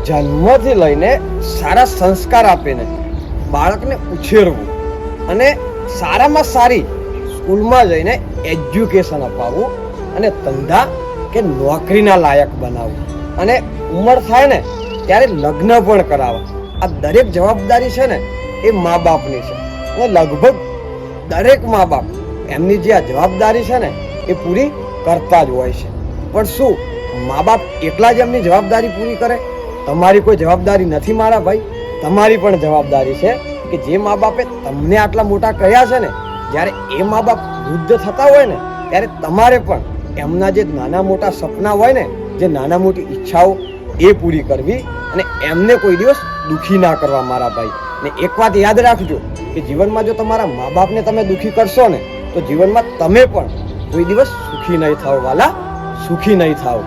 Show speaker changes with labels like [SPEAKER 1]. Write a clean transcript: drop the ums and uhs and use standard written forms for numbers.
[SPEAKER 1] જન્મથી લઈને સારા સંસ્કાર આપીને બાળકને ઉછેરવું અને સારામાં સારી સ્કૂલમાં જઈને એજ્યુકેશન અપાવવું અને ધંધા કે નોકરીના લાયક બનાવવું અને ઉંમર થાય ને ત્યારે લગ્ન પણ કરાવવા. આ દરેક જવાબદારી છે ને એ મા બાપની છે અને લગભગ દરેક મા બાપ એમની જે આ જવાબદારી છે ને એ પૂરી કરતા જ હોય છે. પણ શું મા બાપ એકલા જ એમની જવાબદારી પૂરી કરે? તમારી કોઈ જવાબદારી નથી મારા ભાઈ. તમારી પણ જવાબદારી છે કે જે મા બાપે તમને આટલા મોટા કર્યા છે ને, જ્યારે એ મા બાપ વૃદ્ધ થતા હોય ને ત્યારે તમારે પણ એમના જે નાના મોટા સપના હોય ને, જે નાના મોટી ઈચ્છાઓ એ પૂરી કરવી અને એમને કોઈ દિવસ દુઃખી ના કરવા મારા ભાઈ. ને એક વાત યાદ રાખજો કે જીવનમાં જો તમારા મા બાપને તમે દુઃખી કરશો ને તો જીવનમાં તમે પણ કોઈ દિવસ સુખી નહીં થાવ વાલા, સુખી નહીં થાવ.